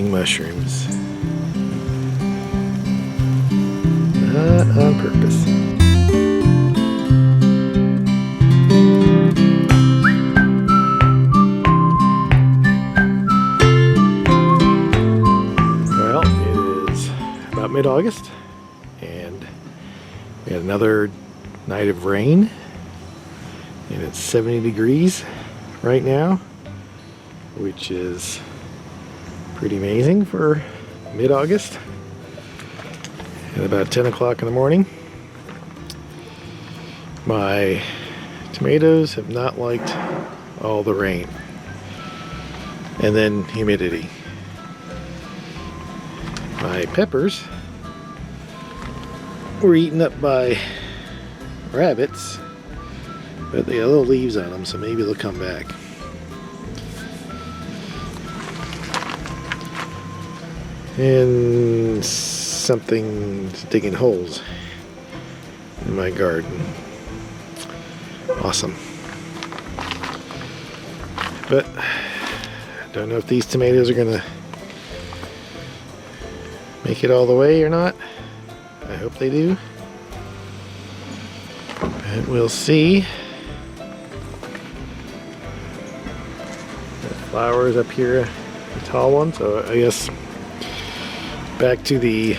growing mushrooms. Not on purpose. Well, it is about mid-August, and we had another night of rain, and it's 70 degrees right now, which is pretty amazing for mid-August at about 10 o'clock in the morning. My tomatoes have not liked all the rain and then humidity. My peppers were eaten up by rabbits, but they got little leaves on them, so maybe they'll come back. And something's digging holes in my garden. Awesome. But I don't know if these tomatoes are gonna make it all the way or not. I hope they do. But we'll see. The flowers up here, the tall one, so I guess back to the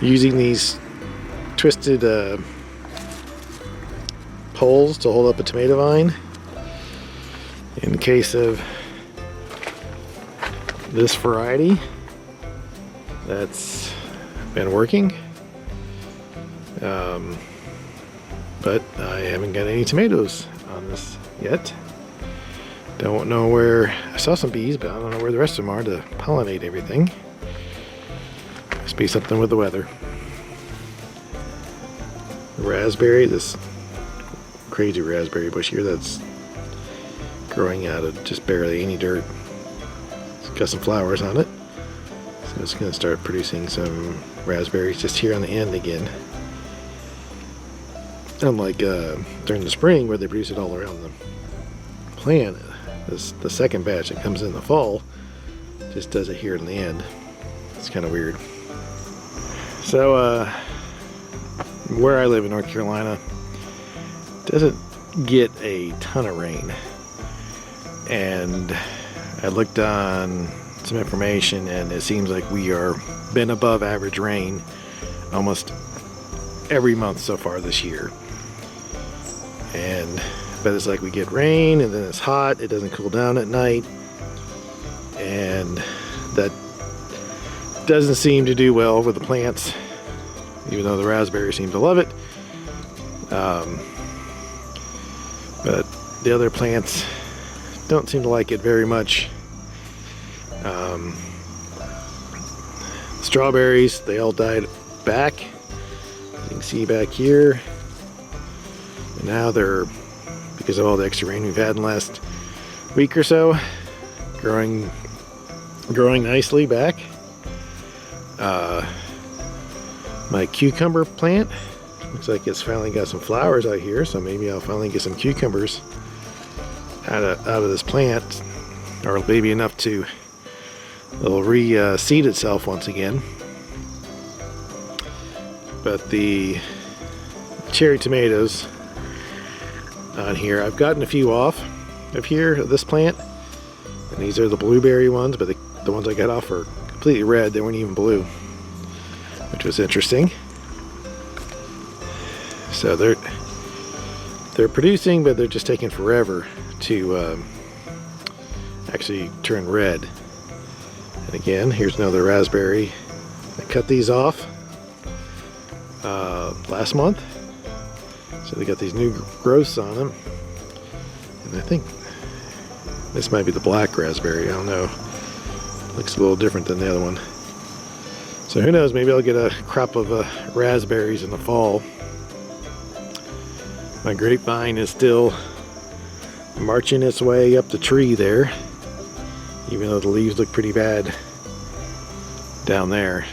using these twisted poles to hold up a tomato vine. In case of this variety, that's been working, but I haven't got any tomatoes on this yet. Don't know where, I saw some bees, but I don't know where the rest of them are to pollinate everything. Must be something with the weather. The raspberry, this crazy raspberry bush here that's growing out of just barely any dirt. It's got some flowers on it, so it's going to start producing some raspberries just here on the end again. Unlike during the spring where they produce it all around the plant, the second batch that comes in the fall just does it here in the end. It's kind of weird. So where I live in North Carolina doesn't get a ton of rain, and I looked on some information and it seems like we are been above average rain almost every month so far this year. But it's like we get rain and then it's hot, it doesn't cool down at night, and that doesn't seem to do well with the plants, even though the raspberry seems to love it. But the other plants don't seem to like it very much. Strawberries, they all died back. You can see back here. And now they're, because of all the extra rain we've had in the last week or so, growing nicely back. My cucumber plant looks like it's finally got some flowers out here, so maybe I'll finally get some cucumbers out of this plant, or maybe enough to it'll reseed itself once again. But the cherry tomatoes on here, I've gotten a few off of here, of this plant, and these are the blueberry ones, but the ones I got off are completely red. They weren't even blue, which was interesting. So they're producing, but they're just taking forever to actually turn red. And again, here's another raspberry. I cut these off last month, so they got these new growths on them, and I think this might be the black raspberry. I don't know, looks a little different than the other one. So who knows, maybe I'll get a crop of raspberries in the fall. My grapevine is still marching its way up the tree there, even though the leaves look pretty bad down there.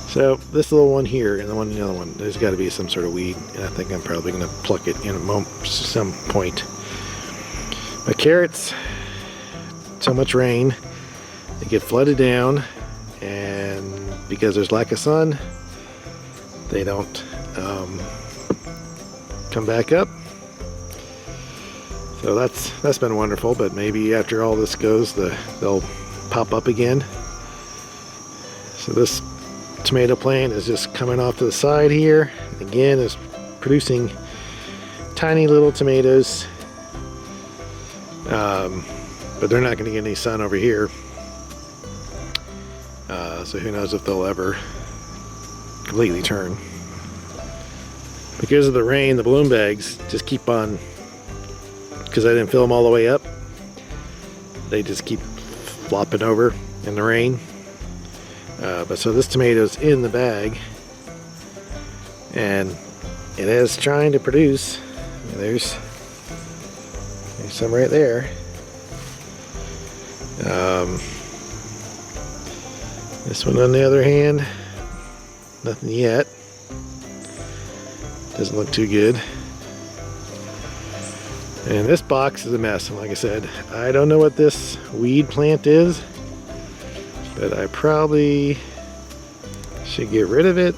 So this little one here and the other one, there's got to be some sort of weed, and I think I'm probably going to pluck it in some point. My carrots, so much rain, they get flooded down, and because there's lack of sun, they don't come back up. So that's been wonderful, but maybe after all this goes, they'll pop up again. So this tomato plant is just coming off to the side here. Again, is producing tiny little tomatoes, but they're not going to get any sun over here. So who knows if they'll ever completely turn. Because of the rain, the bloom bags just keep on, because I didn't fill them all the way up, they just keep flopping over in the rain. But so this tomato's in the bag, and it is trying to produce. There's some right there. This one on the other hand, nothing yet. Doesn't look too good. And this box is a mess, and like I said, I don't know what this weed plant is, but I probably should get rid of it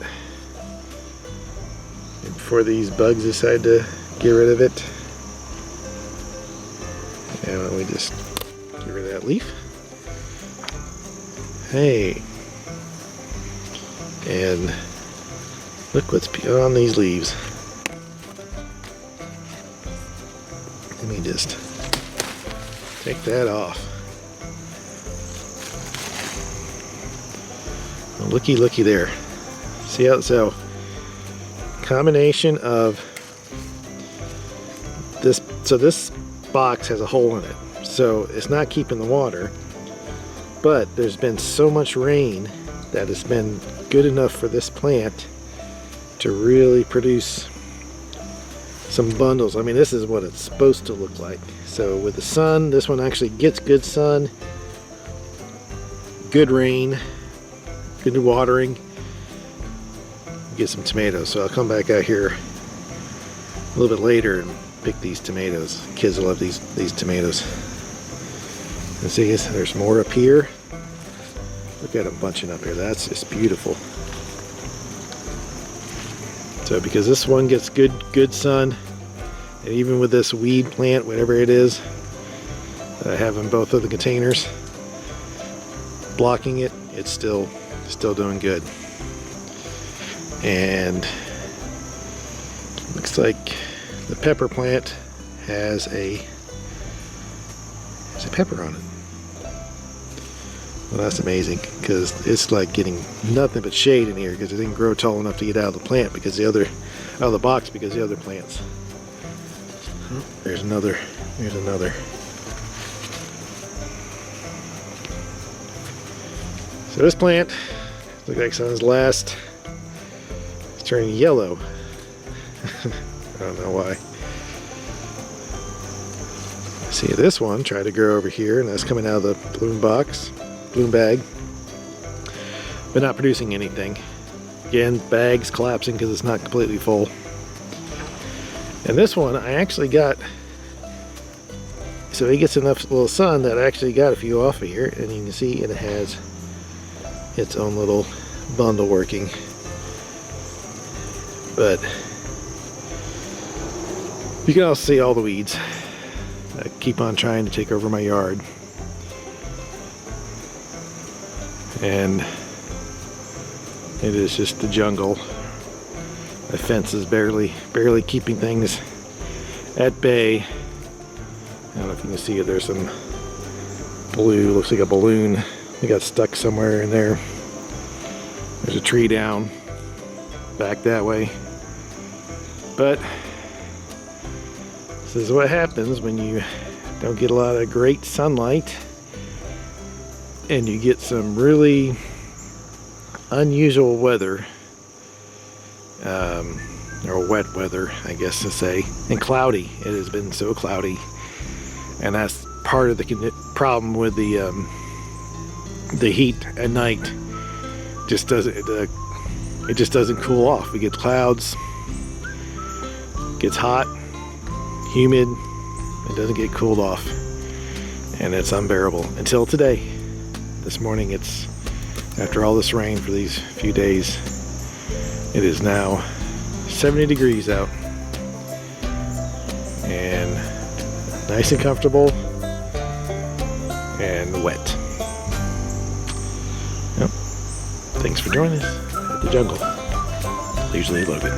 before these bugs decide to get rid of it. And let me just get rid of that leaf. Hey, and look what's on these leaves. Let me just take that off. Oh, looky there. See how, so combination of this, so this box has a hole in it, so it's not keeping the water, but there's been so much rain that it's been good enough for this plant to really produce some bundles. I mean, this is what it's supposed to look like. So with the sun, this one actually gets good sun, good rain, good watering, get some tomatoes. So I'll come back out here a little bit later and pick these tomatoes. Kids love these tomatoes. And see, there's more up here. Look at them bunching up here. That's just beautiful. So because this one gets good sun, and even with this weed plant, whatever it is, that I have in both of the containers, blocking it, it's still doing good. And looks like the pepper plant has a pepper on it. Well, that's amazing, because it's like getting nothing but shade in here because it didn't grow tall enough to get out of the plant because the other, out of the box because the other plants. Oh, there's another. So this plant looks like sun's last. It's turning yellow. I don't know why. See, this one tried to grow over here, and that's coming out of the bloom bag, but not producing anything. Again, bag's collapsing because it's not completely full. And this one I actually got, so it gets enough little sun that I actually got a few off of here, and you can see it has its own little bundle working. But you can also see all the weeds that keep on trying to take over my yard. And it is just the jungle. The fence is barely keeping things at bay. I don't know if you can see it. There's some blue, looks like a balloon. It got stuck somewhere in there. There's a tree down back that way. But this is what happens when you don't get a lot of great sunlight and you get some really unusual weather, or wet weather, I guess to say, and cloudy. It has been so cloudy, and that's part of the problem with the heat at night. It just doesn't cool off. We get clouds, it gets hot, humid, It doesn't get cooled off, and it's unbearable until today. This morning, it's after all this rain for these few days, it is now 70 degrees out and nice and comfortable and wet. Yep. Thanks for joining us at the jungle. Leisurely Logan.